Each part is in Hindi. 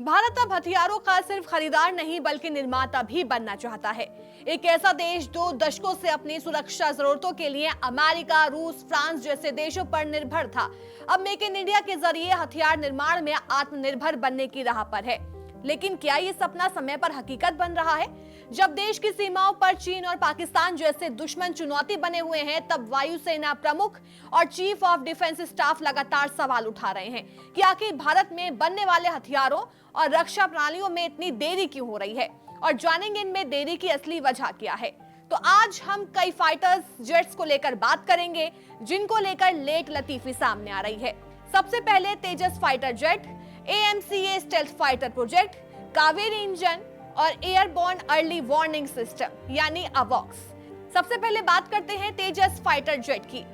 भारत अब हथियारों का सिर्फ खरीदार नहीं बल्कि निर्माता भी बनना चाहता है। एक ऐसा देश जो दशकों से अपनी सुरक्षा जरूरतों के लिए अमेरिका, रूस, फ्रांस जैसे देशों पर निर्भर था, अब मेक इन इंडिया के जरिए हथियार निर्माण में आत्मनिर्भर बनने की राह पर है। लेकिन क्या ये सपना समय पर हकीकत बन रहा है? जब देश की सीमाओं पर चीन और पाकिस्तान जैसे दुश्मन चुनौती बने हुए हैं, तब वायुसेना प्रमुख और चीफ ऑफ डिफेंस स्टाफ लगातार सवाल उठा रहे हैं कि आखिर भारत में बनने वाले हथियारों और रक्षा प्रणालियों में इतनी देरी क्यों हो रही है, और जानेंगे इनमें देरी की असली वजह क्या है। तो आज हम कई फाइटर्स जेट्स को लेकर बात करेंगे, जिनको लेकर लेट लतीफी सामने आ रही है। सबसे पहले Tejas fighter jet, AMCA stealth fighter project, Kaveri engine और एयरबोर्न अर्ली वार्निंग सिस्टम यानी अवॉक्स। सबसे पहले बात करते हैं तेजस फाइटर जेट की।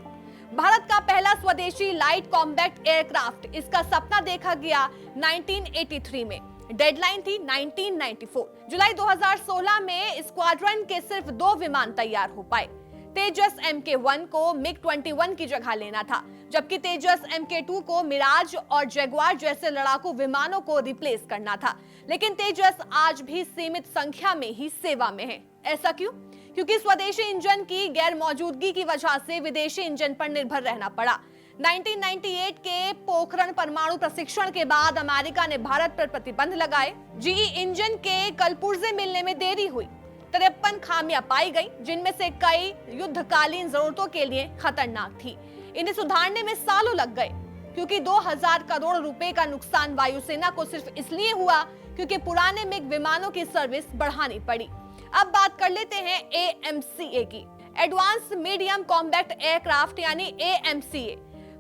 भारत का पहला स्वदेशी लाइट कॉम्बैट एयरक्राफ्ट, इसका सपना देखा गया 1983 में, डेडलाइन थी 1994। जुलाई 2016 में स्क्वाड्रन के सिर्फ 2 विमान तैयार हो पाए। तेजस MK1 को MiG-21 की जगह लेना था, जबकि तेजस MK2 को मिराज और जगुआर जैसे लड़ाकू विमानों को रिप्लेस करना था। लेकिन तेजस आज भी सीमित संख्या में ही सेवा में है। ऐसा क्यों? क्योंकि स्वदेशी इंजन की गैर मौजूदगी की वजह से विदेशी इंजन पर निर्भर रहना पड़ा। 1998 के पोखरण परमाणु प्रशिक्षण के बाद अमेरिका ने भारत पर प्रतिबंध लगाए। GE इंजन के कल पुर्जे मिलने में देरी हुई। 53 खामियां पाई गई, जिनमें से कई युद्धकालीन जरूरतों के लिए खतरनाक थी। इन्हें सुधारने में सालों लग गए, क्योंकि 2000 करोड़ रुपए का नुकसान वायुसेना को सिर्फ इसलिए हुआ क्योंकि पुराने मिग विमानों की सर्विस बढ़ानी पड़ी। अब बात कर लेते हैं AMCA की, एडवांस मीडियम कॉम्बैट एयरक्राफ्ट यानी AMCA,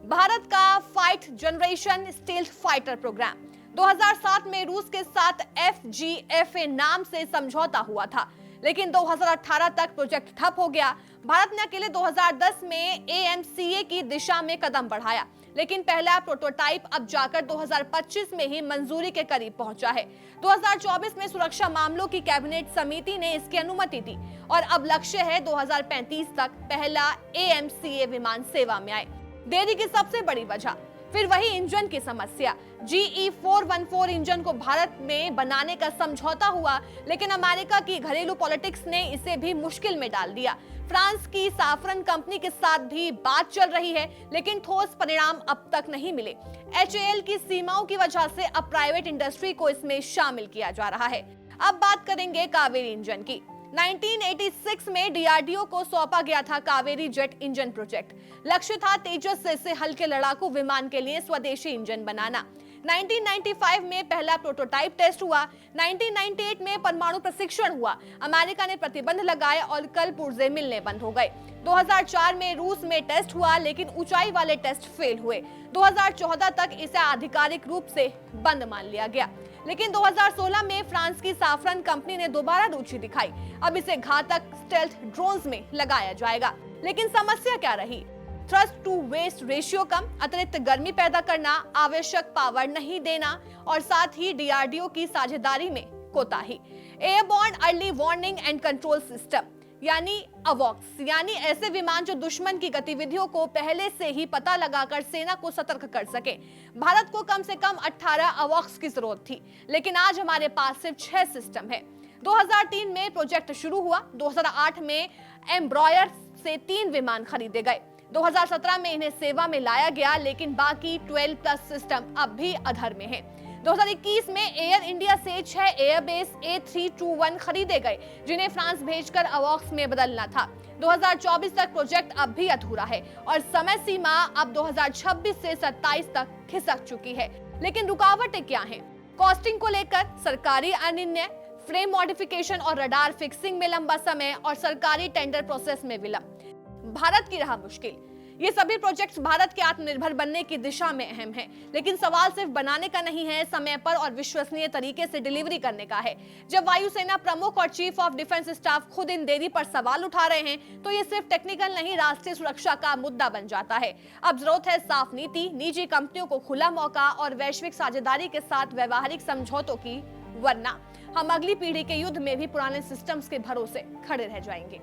भारत का 5th generation stealth fighter programme. 2007 में रूस के साथ FGFA नाम से समझौता हुआ था, लेकिन 2018 तक प्रोजेक्ट ठप हो गया। भारत ने अकेले 2010 में AMCA की दिशा में कदम बढ़ाया, लेकिन पहला प्रोटोटाइप अब जाकर 2025 में ही मंजूरी के करीब पहुंचा है। 2024 में सुरक्षा मामलों की कैबिनेट समिति ने इसकी अनुमति दी और अब लक्ष्य है 2035 तक पहला AMCA विमान सेवा में आए। देरी की सबसे बड़ी वजह फिर वही इंजन की समस्या। GE 414 इंजन को भारत में बनाने का समझौता हुआ, लेकिन अमेरिका की घरेलू पॉलिटिक्स ने इसे भी मुश्किल में डाल दिया। फ्रांस की साफरन कंपनी के साथ भी बात चल रही है, लेकिन ठोस परिणाम अब तक नहीं मिले। HAL की सीमाओं की वजह से अब प्राइवेट इंडस्ट्री को इसमें शामिल किया जा रहा है। अब बात करेंगे कावेरी इंजन की। 1986 में DRDO को सौंपा गया था कावेरी जेट इंजन प्रोजेक्ट। लक्ष्य था तेजस जैसे हल्के लड़ाकू विमान के लिए स्वदेशी इंजन बनाना। 1995 में पहला प्रोटोटाइप टेस्ट हुआ। 1998 में परमाणु प्रशिक्षण हुआ। अमेरिका ने प्रतिबंध लगाए और कल पुर्जे मिलने बंद हो गए। 2004 में रूस में टेस्ट हुआ, लेकिन ऊंचाई वाले टेस्ट फेल हुए। 2014 तक इसे आधिकारिक रूप से बंद मान लिया गया, लेकिन 2016 में फ्रांस की साफरन कंपनी ने दोबारा रुचि दिखाई। अब इसे घातक स्टेल्थ ड्रोन्स में लगाया जाएगा। लेकिन समस्या क्या रही? थ्रस्ट टू वेस्ट रेशियो कम, अतिरिक्त गर्मी पैदा करना, आवश्यक पावर नहीं देना और साथ ही DRDO की साझेदारी में कोताही। Airborne early warning and control system यानी अवॉक्स, यानी ऐसे विमान जो दुश्मन की गतिविधियों को पहले से ही पता लगाकर सेना को सतर्क कर सके। भारत को कम से कम 18 अवॉक्स की जरूरत थी, लेकिन आज हमारे पास सिर्फ 6 सिस्टम है। 2003 में प्रोजेक्ट शुरू हुआ। 2008 में एम्ब्रॉयर से 3 विमान खरीदे गए। 2017 में इन्हें सेवा में लाया गया, लेकिन बाकी 12+ सिस्टम अब भी अधर में है। 2021 में एयर इंडिया से 6 एयरबेस A321 खरीदे गए, जिन्हें फ्रांस भेजकर अवॉक्स में बदलना था। 2024 तक प्रोजेक्ट अब भी अधूरा है और समय सीमा अब 2026 से 27 तक खिसक चुकी है। लेकिन रुकावटें क्या हैं? कॉस्टिंग को लेकर सरकारी अनिर्णय, फ्रेम मॉडिफिकेशन और रडार फिक्सिंग में लंबा समय और सरकारी टेंडर प्रोसेस में विलंब। भारत की राह मुश्किल। ये सभी प्रोजेक्ट्स भारत के आत्मनिर्भर बनने की दिशा में अहम हैं, लेकिन सवाल सिर्फ बनाने का नहीं है, समय पर और विश्वसनीय तरीके से डिलीवरी करने का है। जब वायुसेना प्रमुख और चीफ ऑफ डिफेंस स्टाफ खुद इन देरी पर सवाल उठा रहे हैं, तो ये सिर्फ टेक्निकल नहीं, राष्ट्रीय सुरक्षा का मुद्दा बन जाता है। अब जरूरत है साफ नीति, निजी कंपनियों को खुला मौका और वैश्विक साझेदारी के साथ व्यवहारिक समझौतों की, वरना हम अगली पीढ़ी के युद्ध में भी पुराने सिस्टम्स के भरोसे खड़े रह जाएंगे।